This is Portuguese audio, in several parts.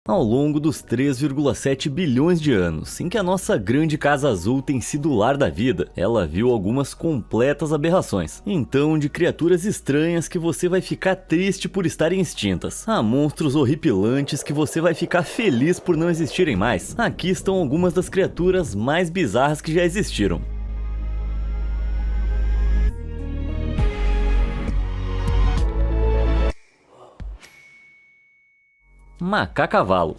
Ao longo dos 3,7 bilhões de anos em que a nossa grande casa azul tem sido o lar da vida, ela viu algumas completas aberrações. Então, de criaturas estranhas que você vai ficar triste por estarem extintas, a monstros horripilantes que você vai ficar feliz por não existirem mais, aqui estão algumas das criaturas mais bizarras que já existiram. Macacavalo.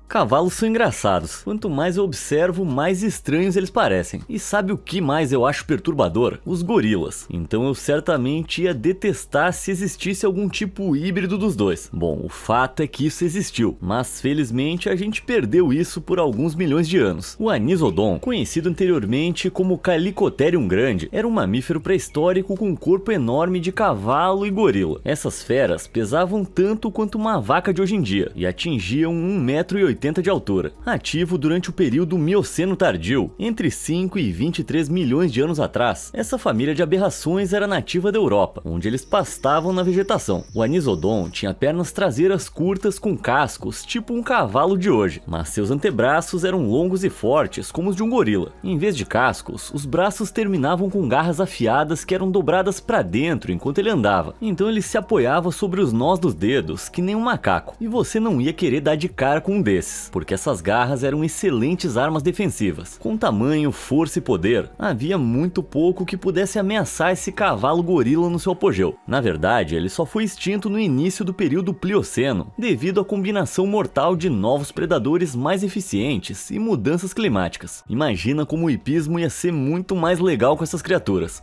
Cavalos são engraçados. Quanto mais eu observo, mais estranhos eles parecem. E sabe o que mais eu acho perturbador? Os gorilas. Então eu certamente ia detestar se existisse algum tipo híbrido dos dois. Bom, o fato é que isso existiu, mas felizmente a gente perdeu isso por alguns milhões de anos. O Anisodon, conhecido anteriormente como Calicotherium grande, era um mamífero pré-histórico com um corpo enorme de cavalo e gorila. Essas feras pesavam tanto quanto uma vaca de hoje em dia e atingiam 1,80 m de altura, ativo durante o período Mioceno tardio, entre 5 e 23 milhões de anos atrás. Essa família de aberrações era nativa da Europa, onde eles pastavam na vegetação. O Anisodon tinha pernas traseiras curtas com cascos, tipo um cavalo de hoje, mas seus antebraços eram longos e fortes, como os de um gorila. Em vez de cascos, os braços terminavam com garras afiadas que eram dobradas para dentro enquanto ele andava. Então ele se apoiava sobre os nós dos dedos, que nem um macaco, e você não ia querer dar de cara com um desses, porque essas garras eram excelentes armas defensivas. Com tamanho, força e poder, havia muito pouco que pudesse ameaçar esse cavalo gorila no seu apogeu. Na verdade, ele só foi extinto no início do período Plioceno, devido à combinação mortal de novos predadores mais eficientes e mudanças climáticas. Imagina como o hipismo ia ser muito mais legal com essas criaturas.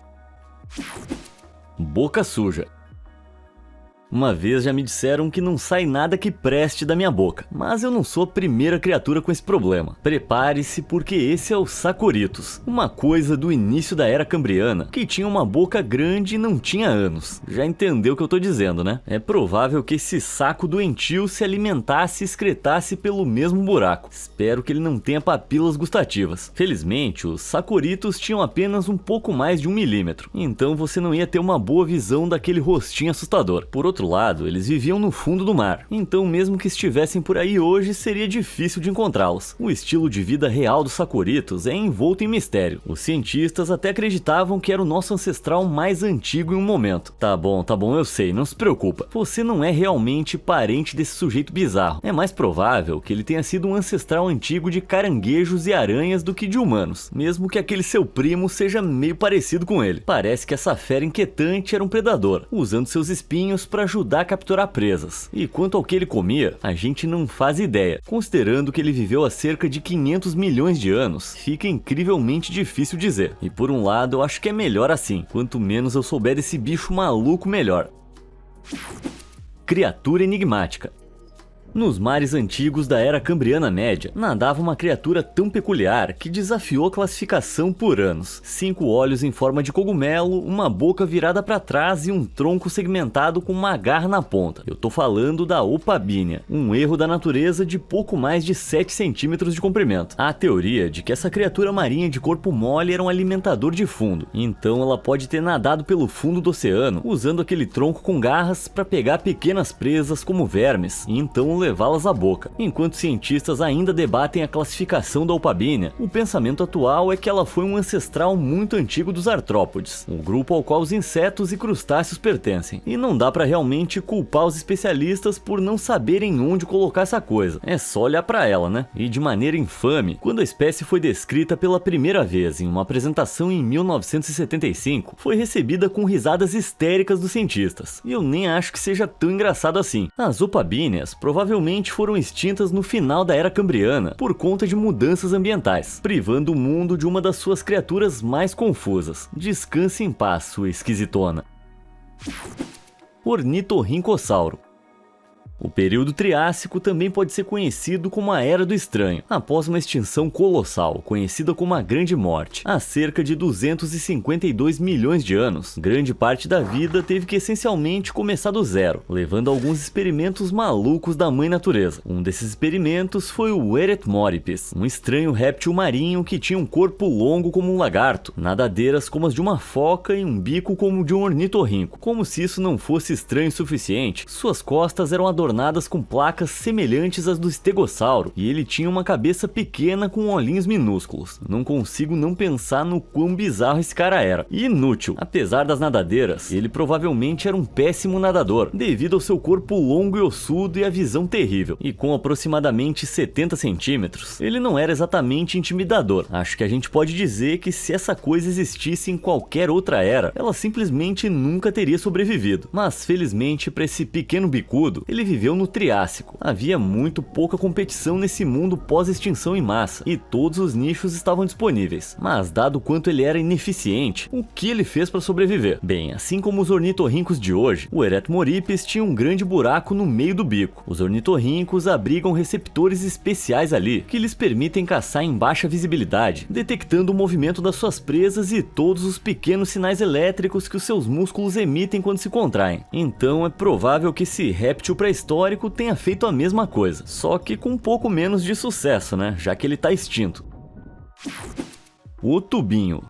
Boca suja. Uma vez já me disseram que não sai nada que preste da minha boca, mas eu não sou a primeira criatura com esse problema. Prepare-se, porque esse é o Sacoritus, uma coisa do início da Era Cambriana, que tinha uma boca grande e não tinha ânus. Já entendeu o que eu tô dizendo, né? É provável que esse saco doentio se alimentasse e excretasse pelo mesmo buraco. Espero que ele não tenha papilas gustativas. Felizmente, os Sacoritus tinham apenas um pouco mais de 1 milímetro, então você não ia ter uma boa visão daquele rostinho assustador. Por outro lado, eles viviam no fundo do mar, então mesmo que estivessem por aí hoje, seria difícil de encontrá-los. O estilo de vida real dos Sacoritus é envolto em mistério. Os cientistas até acreditavam que era o nosso ancestral mais antigo em um momento. Tá bom, eu sei, não se preocupa. Você não é realmente parente desse sujeito bizarro. É mais provável que ele tenha sido um ancestral antigo de caranguejos e aranhas do que de humanos, mesmo que aquele seu primo seja meio parecido com ele. Parece que essa fera inquietante era um predador, usando seus espinhos para ajudar a capturar presas. E quanto ao que ele comia, a gente não faz ideia. Considerando que ele viveu há cerca de 500 milhões de anos, fica incrivelmente difícil dizer. E por um lado, eu acho que é melhor assim. Quanto menos eu souber desse bicho maluco, melhor. Criatura enigmática. Nos mares antigos da Era Cambriana Média, nadava uma criatura tão peculiar que desafiou a classificação por anos. 5 olhos em forma de cogumelo, uma boca virada para trás e um tronco segmentado com uma garra na ponta. Eu tô falando da Opabínia, um erro da natureza de pouco mais de 7 centímetros de comprimento. Há a teoria de que essa criatura marinha de corpo mole era um alimentador de fundo, então ela pode ter nadado pelo fundo do oceano, usando aquele tronco com garras para pegar pequenas presas como vermes, e então levá-las à boca. Enquanto cientistas ainda debatem a classificação da Opabínia, o pensamento atual é que ela foi um ancestral muito antigo dos artrópodes, um grupo ao qual os insetos e crustáceos pertencem. E não dá para realmente culpar os especialistas por não saberem onde colocar essa coisa. É só olhar para ela, né? E de maneira infame, quando a espécie foi descrita pela primeira vez em uma apresentação em 1975, foi recebida com risadas histéricas dos cientistas. E eu nem acho que seja tão engraçado assim. As Opabíneas provavelmente foram extintas no final da Era Cambriana por conta de mudanças ambientais, privando o mundo de uma das suas criaturas mais confusas. Descanse em paz, sua esquisitona. Ornitorrincossauro. O período Triássico também pode ser conhecido como a Era do Estranho, após uma extinção colossal, conhecida como a Grande Morte. Há cerca de 252 milhões de anos, grande parte da vida teve que essencialmente começar do zero, levando a alguns experimentos malucos da mãe natureza. Um desses experimentos foi o Eretmoripes, um estranho réptil marinho que tinha um corpo longo como um lagarto, nadadeiras como as de uma foca e um bico como o de um ornitorrinco. Como se isso não fosse estranho o suficiente, suas costas eram adornadas adornadas com placas semelhantes às do estegossauro, e ele tinha uma cabeça pequena com olhinhos minúsculos. Não consigo não pensar no quão bizarro esse cara era. E inútil. Apesar das nadadeiras, ele provavelmente era um péssimo nadador, devido ao seu corpo longo e ossudo e a visão terrível. E com aproximadamente 70 centímetros, ele não era exatamente intimidador. Acho que a gente pode dizer que se essa coisa existisse em qualquer outra era, ela simplesmente nunca teria sobrevivido. Mas felizmente para esse pequeno bicudo, ele viveu no Triássico. Havia muito pouca competição nesse mundo pós-extinção em massa, e todos os nichos estavam disponíveis. Mas dado o quanto ele era ineficiente, o que ele fez para sobreviver? Bem, assim como os ornitorrincos de hoje, o Eretmoripes tinha um grande buraco no meio do bico. Os ornitorrincos abrigam receptores especiais ali, que lhes permitem caçar em baixa visibilidade, detectando o movimento das suas presas e todos os pequenos sinais elétricos que os seus músculos emitem quando se contraem. Então é provável que esse réptil pré-histórico tenha feito a mesma coisa, só que com um pouco menos de sucesso, né? Já que ele está extinto. O tubinho.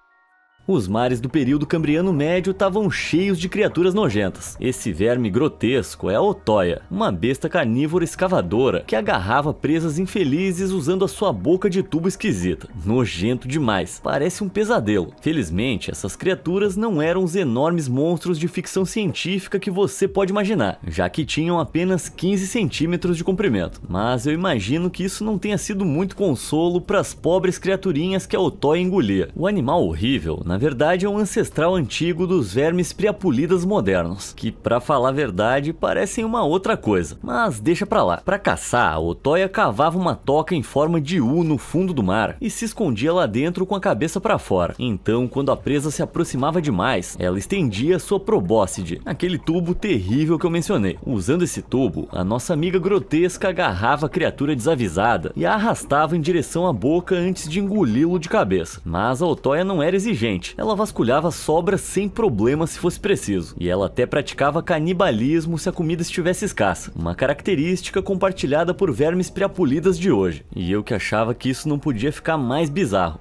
Os mares do período Cambriano Médio estavam cheios de criaturas nojentas. Esse verme grotesco é a Otoia, uma besta carnívora escavadora que agarrava presas infelizes usando a sua boca de tubo esquisita. Nojento demais, parece um pesadelo. Felizmente, essas criaturas não eram os enormes monstros de ficção científica que você pode imaginar, já que tinham apenas 15 centímetros de comprimento. Mas eu imagino que isso não tenha sido muito consolo para as pobres criaturinhas que a Otoia engolia. O animal horrível, na verdade, é um ancestral antigo dos vermes priapulidas modernos, que, pra falar a verdade, parecem uma outra coisa. Mas deixa pra lá. Pra caçar, a Otoia cavava uma toca em forma de U no fundo do mar e se escondia lá dentro com a cabeça pra fora. Então, quando a presa se aproximava demais, ela estendia sua probóscide, aquele tubo terrível que eu mencionei. Usando esse tubo, a nossa amiga grotesca agarrava a criatura desavisada e a arrastava em direção à boca antes de engoli-lo de cabeça. Mas a Otoia não era exigente. Ela vasculhava sobras sem problema se fosse preciso, e ela até praticava canibalismo se a comida estivesse escassa, uma característica compartilhada por vermes priapulidas de hoje, e eu que achava que isso não podia ficar mais bizarro.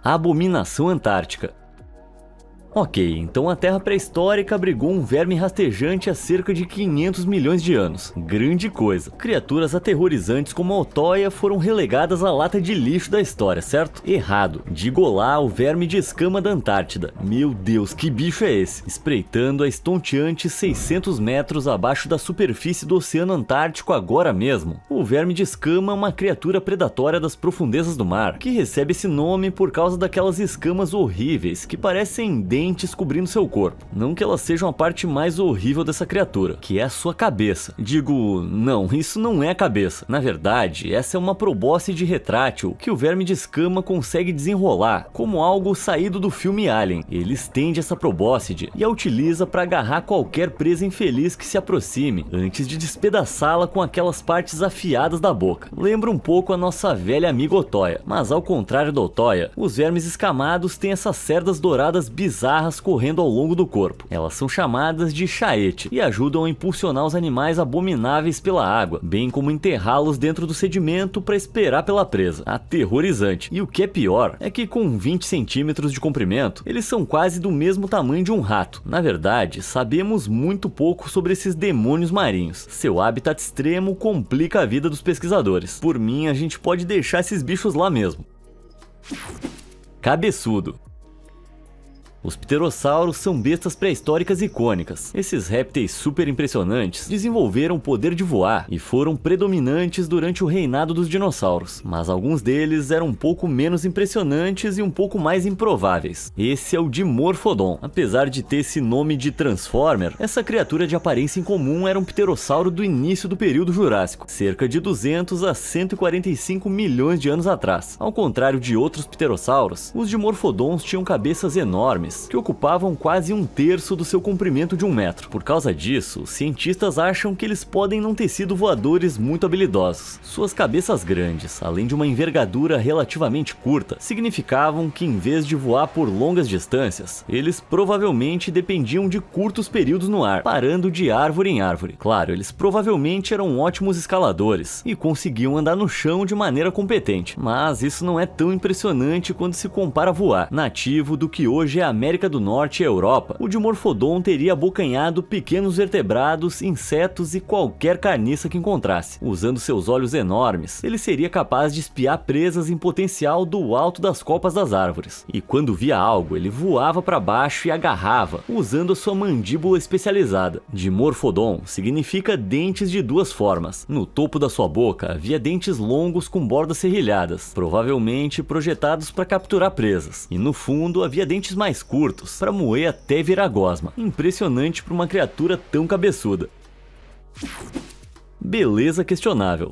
A Abominação Antártica. Ok, então a Terra pré-histórica abrigou um verme rastejante há cerca de 500 milhões de anos. Grande coisa. Criaturas aterrorizantes como a Otoia foram relegadas à lata de lixo da história, certo? Errado. Digo lá o verme de escama da Antártida. Meu Deus, que bicho é esse? Espreitando a estonteante 600 metros abaixo da superfície do Oceano Antártico agora mesmo. O verme de escama é uma criatura predatória das profundezas do mar, que recebe esse nome por causa daquelas escamas horríveis que parecem dentes cobrindo seu corpo. Não que elas sejam a parte mais horrível dessa criatura, que é a sua cabeça. Digo, não, isso não é a cabeça. Na verdade, essa é uma probóscide retrátil que o verme de escama consegue desenrolar, como algo saído do filme Alien. Ele estende essa probóscide e a utiliza para agarrar qualquer presa infeliz que se aproxime, antes de despedaçá-la com aquelas partes afiadas da boca. Lembra um pouco a nossa velha amiga Otoia, mas ao contrário da Otoia, os vermes escamados têm essas cerdas douradas bizarras correndo ao longo do corpo. Elas são chamadas de chaete e ajudam a impulsionar os animais abomináveis pela água, bem como enterrá-los dentro do sedimento para esperar pela presa. Aterrorizante. E o que é pior é que com 20 centímetros de comprimento, eles são quase do mesmo tamanho de um rato. Na verdade, sabemos muito pouco sobre esses demônios marinhos. Seu habitat extremo complica a vida dos pesquisadores. Por mim, a gente pode deixar esses bichos lá mesmo. Cabeçudo. Os pterossauros são bestas pré-históricas icônicas. Esses répteis super impressionantes desenvolveram o poder de voar e foram predominantes durante o reinado dos dinossauros, mas alguns deles eram um pouco menos impressionantes e um pouco mais improváveis. Esse é o Dimorphodon. Apesar de ter esse nome de Transformer, essa criatura de aparência incomum era um pterossauro do início do período Jurássico, cerca de 200 a 145 milhões de anos atrás. Ao contrário de outros pterossauros, os Dimorphodons tinham cabeças enormes, que ocupavam quase um terço do seu comprimento de 1 metro. Por causa disso, os cientistas acham que eles podem não ter sido voadores muito habilidosos. Suas cabeças grandes, além de uma envergadura relativamente curta, significavam que em vez de voar por longas distâncias, eles provavelmente dependiam de curtos períodos no ar, parando de árvore em árvore. Claro, eles provavelmente eram ótimos escaladores e conseguiam andar no chão de maneira competente, mas isso não é tão impressionante quando se compara a voar, nativo do que hoje é a América do Norte e a Europa, o Dimorphodon teria abocanhado pequenos vertebrados, insetos e qualquer carniça que encontrasse. Usando seus olhos enormes, ele seria capaz de espiar presas em potencial do alto das copas das árvores. E quando via algo, ele voava para baixo e agarrava, usando a sua mandíbula especializada. Dimorphodon significa dentes de duas formas. No topo da sua boca havia dentes longos com bordas serrilhadas, provavelmente projetados para capturar presas. E no fundo havia dentes mais curtos, para moer até virar gosma. Impressionante para uma criatura tão cabeçuda. Beleza questionável.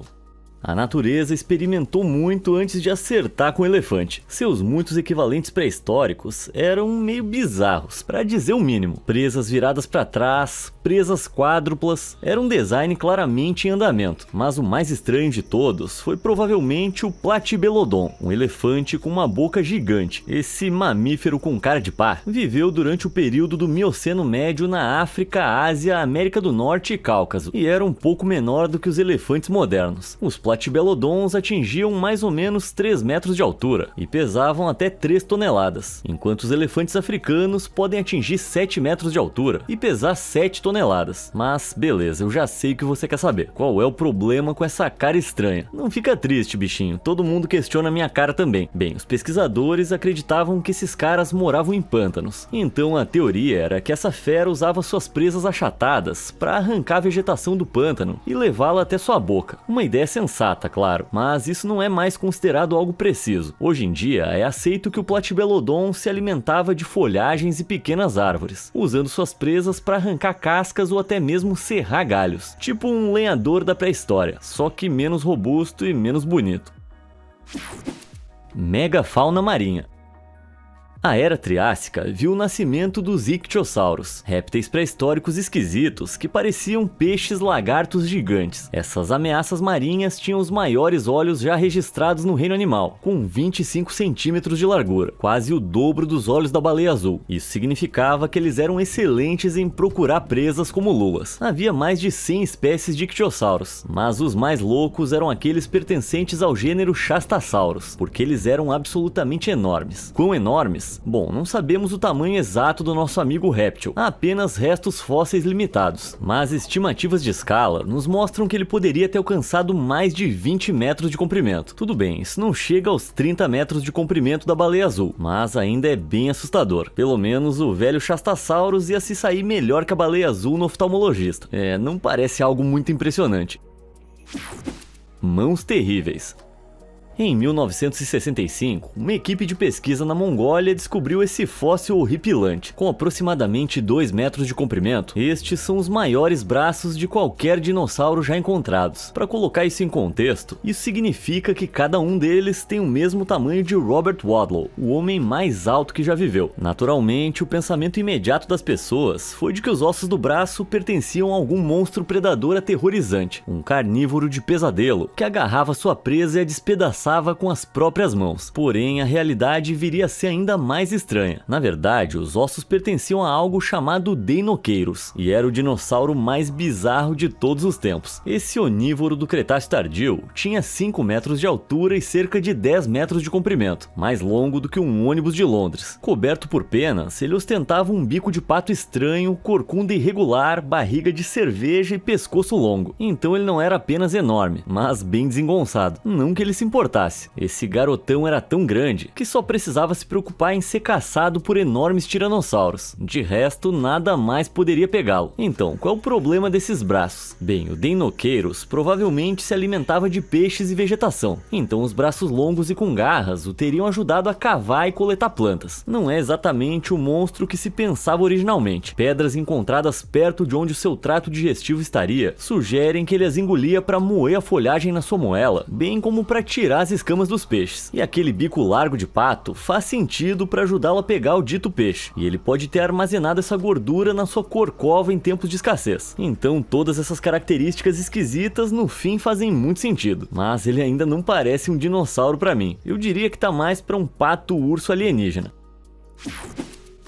A natureza experimentou muito antes de acertar com o elefante. Seus muitos equivalentes pré-históricos eram meio bizarros, para dizer o mínimo. Presas viradas para trás, presas quádruplas, era um design claramente em andamento. Mas o mais estranho de todos foi provavelmente o Platybelodon, um elefante com uma boca gigante. Esse mamífero com cara de pá viveu durante o período do Mioceno Médio na África, Ásia, América do Norte e Cáucaso, e era um pouco menor do que os elefantes modernos. Os Platybelodons atingiam mais ou menos 3 metros de altura e pesavam até 3 toneladas, enquanto os elefantes africanos podem atingir 7 metros de altura e pesar 7 toneladas. Mas beleza, eu já sei o que você quer saber. Qual é o problema com essa cara estranha? Não fica triste, bichinho, todo mundo questiona minha cara também. Bem, os pesquisadores acreditavam que esses caras moravam em pântanos, então a teoria era que essa fera usava suas presas achatadas para arrancar a vegetação do pântano e levá-la até sua boca. Uma ideia sensata, claro, mas isso não é mais considerado algo preciso. Hoje em dia, é aceito que o Platybelodon se alimentava de folhagens e pequenas árvores, usando suas presas para arrancar cascas ou até mesmo serrar galhos, tipo um lenhador da pré-história, só que menos robusto e menos bonito. Megafauna marinha. A Era Triássica viu o nascimento dos ictiossauros, répteis pré-históricos esquisitos que pareciam peixes lagartos gigantes. Essas ameaças marinhas tinham os maiores olhos já registrados no reino animal, com 25 centímetros de largura, quase o dobro dos olhos da baleia azul. Isso significava que eles eram excelentes em procurar presas como lulas. Havia mais de 100 espécies de ictiossauros, mas os mais loucos eram aqueles pertencentes ao gênero Shastasaurus, porque eles eram absolutamente enormes. Quão enormes? Bom, não sabemos o tamanho exato do nosso amigo réptil, há apenas restos fósseis limitados, mas estimativas de escala nos mostram que ele poderia ter alcançado mais de 20 metros de comprimento. Tudo bem, isso não chega aos 30 metros de comprimento da baleia azul, mas ainda é bem assustador. Pelo menos o velho Shastasaurus ia se sair melhor que a baleia azul no oftalmologista. Não parece algo muito impressionante. Mãos terríveis. Em 1965, uma equipe de pesquisa na Mongólia descobriu esse fóssil horripilante, com aproximadamente 2 metros de comprimento. Estes são os maiores braços de qualquer dinossauro já encontrados. Para colocar isso em contexto, isso significa que cada um deles tem o mesmo tamanho de Robert Wadlow, o homem mais alto que já viveu. Naturalmente, o pensamento imediato das pessoas foi de que os ossos do braço pertenciam a algum monstro predador aterrorizante, um carnívoro de pesadelo, que agarrava sua presa e a despedaçava com as próprias mãos. Porém, a realidade viria a ser ainda mais estranha. Na verdade, os ossos pertenciam a algo chamado Deinocheirus, e era o dinossauro mais bizarro de todos os tempos. Esse onívoro do Cretáceo tardio tinha 5 metros de altura e cerca de 10 metros de comprimento, mais longo do que um ônibus de Londres. Coberto por penas, ele ostentava um bico de pato estranho, corcunda irregular, barriga de cerveja e pescoço longo. Então ele não era apenas enorme, mas bem desengonçado. Não que ele se importasse. Esse garotão era tão grande que só precisava se preocupar em ser caçado por enormes tiranossauros. De resto, nada mais poderia pegá-lo. Então, qual é o problema desses braços? Bem, o Deinocheirus provavelmente se alimentava de peixes e vegetação. Então, os braços longos e com garras o teriam ajudado a cavar e coletar plantas. Não é exatamente o monstro que se pensava originalmente. Pedras encontradas perto de onde o seu trato digestivo estaria sugerem que ele as engolia para moer a folhagem na sua moela, bem como para tirar as escamas dos peixes. E aquele bico largo de pato faz sentido para ajudá-lo a pegar o dito peixe, e ele pode ter armazenado essa gordura na sua corcova em tempos de escassez. Então todas essas características esquisitas no fim fazem muito sentido, mas ele ainda não parece um dinossauro para mim. Eu diria que tá mais para um pato-urso alienígena.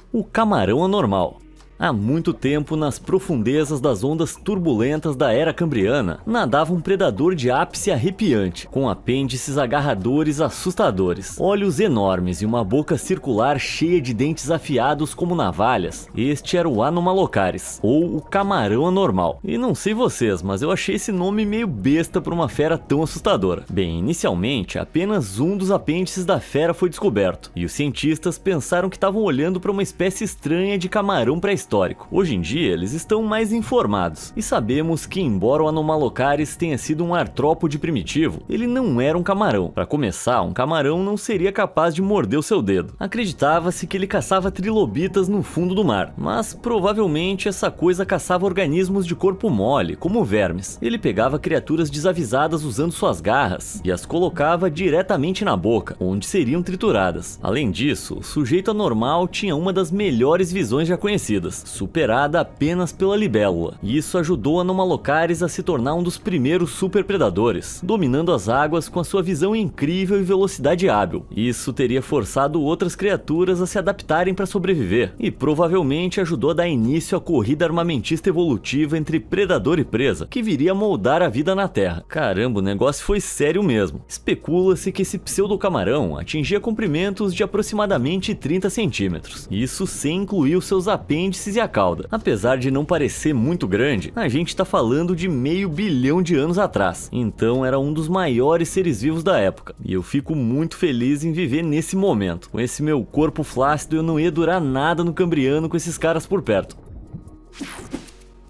O camarão anormal. Há muito tempo, nas profundezas das ondas turbulentas da Era Cambriana, nadava um predador de ápice arrepiante, com apêndices agarradores assustadores, olhos enormes e uma boca circular cheia de dentes afiados como navalhas. Este era o Anomalocaris, ou o camarão anormal. E não sei vocês, mas eu achei esse nome meio besta para uma fera tão assustadora. Bem, inicialmente, apenas um dos apêndices da fera foi descoberto, e os cientistas pensaram que estavam olhando para uma espécie estranha de camarão pré-histórico. Hoje em dia, eles estão mais informados e sabemos que, embora o Anomalocaris tenha sido um artrópode primitivo, ele não era um camarão. Para começar, um camarão não seria capaz de morder o seu dedo. Acreditava-se que ele caçava trilobitas no fundo do mar, mas provavelmente essa coisa caçava organismos de corpo mole, como vermes. Ele pegava criaturas desavisadas usando suas garras e as colocava diretamente na boca, onde seriam trituradas. Além disso, o sujeito anormal tinha uma das melhores visões já conhecidas, superada apenas pela libélula, e isso ajudou Anomalocaris a se tornar um dos primeiros superpredadores, dominando as águas com a sua visão incrível e velocidade hábil. Isso teria forçado outras criaturas a se adaptarem para sobreviver, e provavelmente ajudou a dar início à corrida armamentista evolutiva entre predador e presa, que viria a moldar a vida na Terra. Caramba, o negócio foi sério mesmo. Especula-se que esse pseudo-camarão atingia comprimentos de aproximadamente 30 centímetros, isso sem incluir os seus apêndices e a cauda. Apesar de não parecer muito grande, a gente está falando de meio bilhão de anos atrás, então era um dos maiores seres vivos da época, e eu fico muito feliz em viver nesse momento. Com esse meu corpo flácido, eu não ia durar nada no Cambriano com esses caras por perto.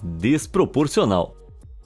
Desproporcional.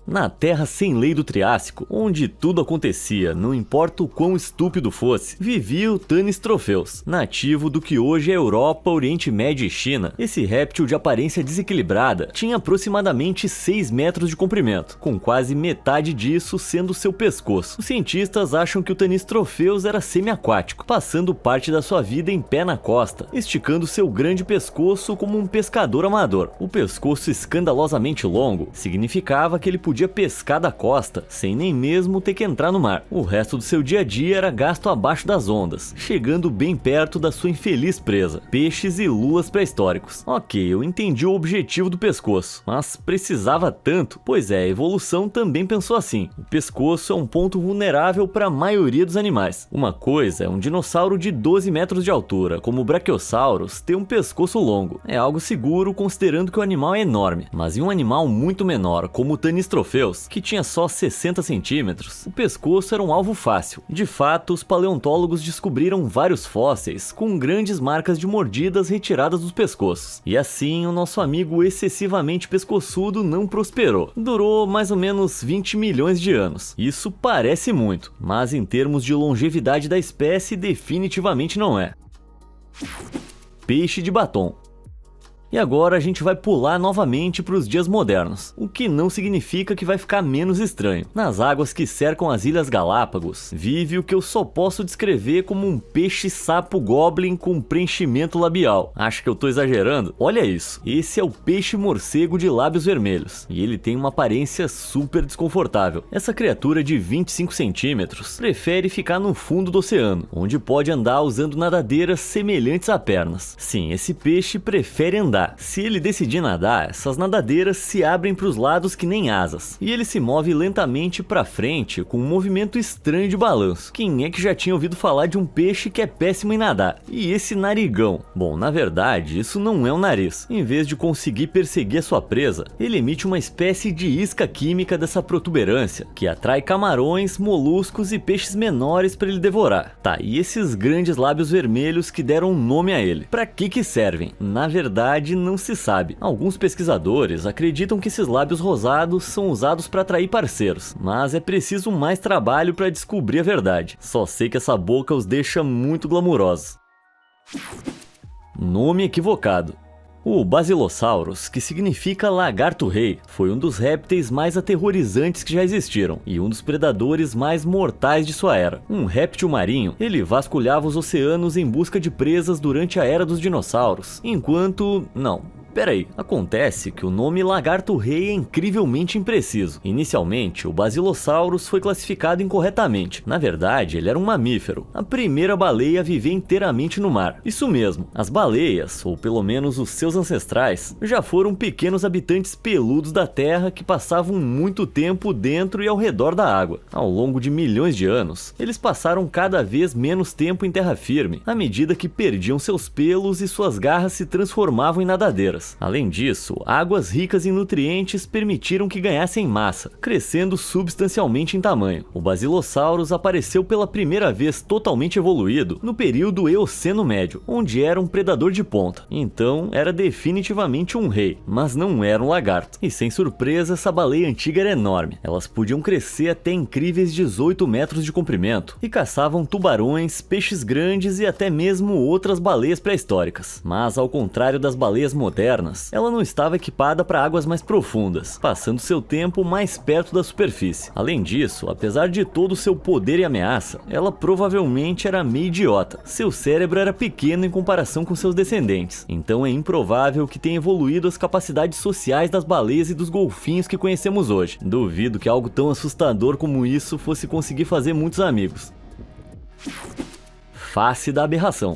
Na Terra sem lei do Triássico, onde tudo acontecia, não importa o quão estúpido fosse, vivia o Tanistropheus, nativo do que hoje é Europa, Oriente Médio e China. Esse réptil de aparência desequilibrada tinha aproximadamente 6 metros de comprimento, com quase metade disso sendo seu pescoço. Os cientistas acham que o Tanistropheus era semi-aquático, passando parte da sua vida em pé na costa, esticando seu grande pescoço como um pescador amador. O pescoço escandalosamente longo significava que ele podia pescar da costa, sem nem mesmo ter que entrar no mar. O resto do seu dia a dia era gasto abaixo das ondas, chegando bem perto da sua infeliz presa, peixes e lulas pré-históricos. Ok, eu entendi o objetivo do pescoço, mas precisava tanto? Pois é, a evolução também pensou assim. O pescoço é um ponto vulnerável para a maioria dos animais. Uma coisa é um dinossauro de 12 metros de altura, como o Brachiosaurus, ter um pescoço longo. É algo seguro considerando que o animal é enorme, mas em um animal muito menor, como o Tanistropheus, que tinha só 60 centímetros, o pescoço era um alvo fácil. De fato, os paleontólogos descobriram vários fósseis com grandes marcas de mordidas retiradas dos pescoços. E assim, o nosso amigo excessivamente pescoçudo não prosperou. Durou mais ou menos 20 milhões de anos. Isso parece muito, mas em termos de longevidade da espécie, definitivamente não é. Peixe de batom. E agora a gente vai pular novamente para os dias modernos, o que não significa que vai ficar menos estranho. Nas águas que cercam as Ilhas Galápagos, vive o que eu só posso descrever como um peixe-sapo goblin com preenchimento labial. Acho que eu tô exagerando? Olha isso, esse é o peixe-morcego de lábios vermelhos, e ele tem uma aparência super desconfortável. Essa criatura de 25 centímetros prefere ficar no fundo do oceano, onde pode andar usando nadadeiras semelhantes a pernas. Sim, esse peixe prefere andar. Se ele decidir nadar, essas nadadeiras se abrem para os lados que nem asas, e ele se move lentamente para frente com um movimento estranho de balanço. Quem é que já tinha ouvido falar de um peixe que é péssimo em nadar? E esse narigão? Bom, na verdade, isso não é um nariz. Em vez de conseguir perseguir a sua presa, ele emite uma espécie de isca química dessa protuberância, que atrai camarões, moluscos e peixes menores para ele devorar. Tá, e esses grandes lábios vermelhos que deram um nome a ele? Para que servem? Na verdade, não se sabe. Alguns pesquisadores acreditam que esses lábios rosados são usados para atrair parceiros, mas é preciso mais trabalho para descobrir a verdade. Só sei que essa boca os deixa muito glamurosos. Nome equivocado. O Basilosaurus, que significa lagarto-rei, foi um dos répteis mais aterrorizantes que já existiram e um dos predadores mais mortais de sua era. Um réptil marinho, ele vasculhava os oceanos em busca de presas durante a era dos dinossauros, enquanto... não... peraí, acontece que o nome lagarto-rei é incrivelmente impreciso. Inicialmente, o Basilosaurus foi classificado incorretamente. Na verdade, ele era um mamífero, a primeira baleia a viver inteiramente no mar. Isso mesmo, as baleias, ou pelo menos os seus ancestrais, já foram pequenos habitantes peludos da Terra que passavam muito tempo dentro e ao redor da água. Ao longo de milhões de anos, eles passaram cada vez menos tempo em terra firme, à medida que perdiam seus pelos e suas garras se transformavam em nadadeiras. Além disso, águas ricas em nutrientes permitiram que ganhassem massa, crescendo substancialmente em tamanho. O Basilosaurus apareceu pela primeira vez totalmente evoluído no período Eoceno Médio, onde era um predador de ponta. Então, era definitivamente um rei, mas não era um lagarto. E sem surpresa, essa baleia antiga era enorme. Elas podiam crescer até incríveis 18 metros de comprimento e caçavam tubarões, peixes grandes e até mesmo outras baleias pré-históricas. Mas, ao contrário das baleias modernas, ela não estava equipada para águas mais profundas, passando seu tempo mais perto da superfície. Além disso, apesar de todo o seu poder e ameaça, ela provavelmente era meio idiota. Seu cérebro era pequeno em comparação com seus descendentes, então é improvável que tenha evoluído as capacidades sociais das baleias e dos golfinhos que conhecemos hoje. Duvido que algo tão assustador como isso fosse conseguir fazer muitos amigos. Face da aberração.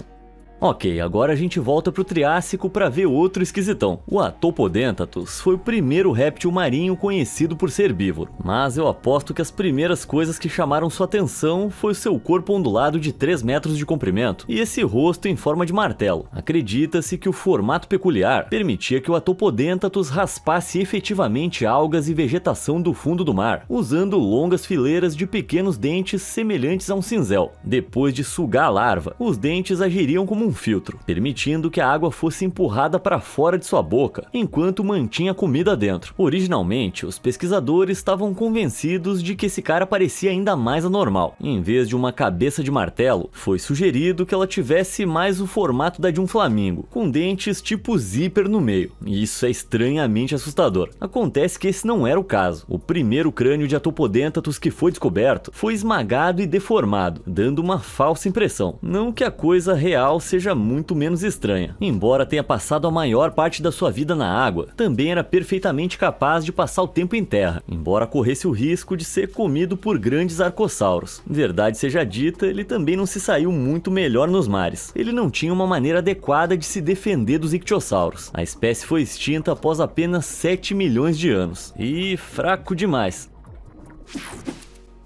Ok, agora a gente volta pro Triássico para ver outro esquisitão. O Atopodentatus foi o primeiro réptil marinho conhecido por ser herbívoro, mas eu aposto que as primeiras coisas que chamaram sua atenção foi o seu corpo ondulado de 3 metros de comprimento e esse rosto em forma de martelo. Acredita-se que o formato peculiar permitia que o Atopodentatus raspasse efetivamente algas e vegetação do fundo do mar, usando longas fileiras de pequenos dentes semelhantes a um cinzel. Depois de sugar a larva, os dentes agiriam como um filtro, permitindo que a água fosse empurrada para fora de sua boca, enquanto mantinha comida dentro. Originalmente, os pesquisadores estavam convencidos de que esse cara parecia ainda mais anormal. Em vez de uma cabeça de martelo, foi sugerido que ela tivesse mais o formato da de um flamingo, com dentes tipo zíper no meio. E isso é estranhamente assustador. Acontece que esse não era o caso. O primeiro crânio de Atopodentatus que foi descoberto foi esmagado e deformado, dando uma falsa impressão. Não que a coisa real seja muito menos estranha. Embora tenha passado a maior parte da sua vida na água, também era perfeitamente capaz de passar o tempo em terra, embora corresse o risco de ser comido por grandes arcossauros. Verdade seja dita, ele também não se saiu muito melhor nos mares. Ele não tinha uma maneira adequada de se defender dos ictiossauros. A espécie foi extinta após apenas 7 milhões de anos. E fraco demais.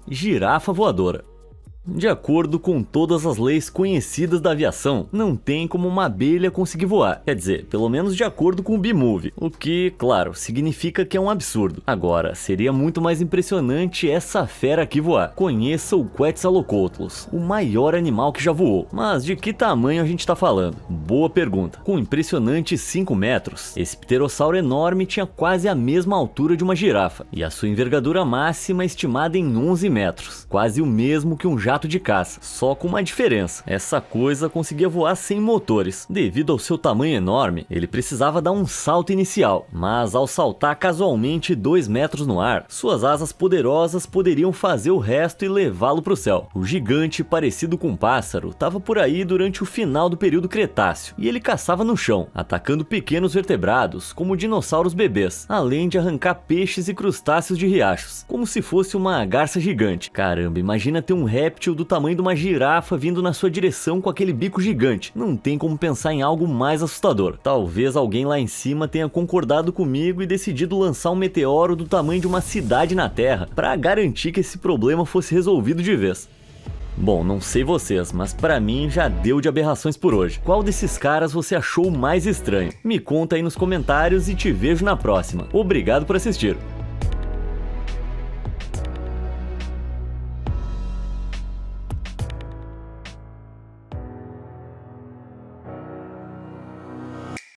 Girafa voadora. De acordo com todas as leis conhecidas da aviação, não tem como uma abelha conseguir voar. Quer dizer, pelo menos de acordo com o B-Movie, o que, claro, significa que é um absurdo. Agora, seria muito mais impressionante essa fera aqui voar. Conheça o Quetzalcoatlus, o maior animal que já voou. Mas de que tamanho a gente tá falando? Boa pergunta. Com impressionantes 5 metros, esse pterossauro enorme tinha quase a mesma altura de uma girafa, e a sua envergadura máxima estimada em 11 metros, quase o mesmo que um jato de caça, só com uma diferença: essa coisa conseguia voar sem motores. Devido ao seu tamanho enorme, ele precisava dar um salto inicial, mas ao saltar casualmente 2 metros no ar, suas asas poderosas poderiam fazer o resto e levá-lo para o céu. O gigante, parecido com um pássaro, estava por aí durante o final do período Cretáceo, e ele caçava no chão, atacando pequenos vertebrados, como dinossauros bebês, além de arrancar peixes e crustáceos de riachos, como se fosse uma garça gigante. Caramba, imagina ter um réptil do tamanho de uma girafa vindo na sua direção com aquele bico gigante. Não tem como pensar em algo mais assustador. Talvez alguém lá em cima tenha concordado comigo e decidido lançar um meteoro do tamanho de uma cidade na Terra para garantir que esse problema fosse resolvido de vez. Bom, não sei vocês, mas pra mim já deu de aberrações por hoje. Qual desses caras você achou mais estranho? Me conta aí nos comentários e te vejo na próxima. Obrigado por assistir.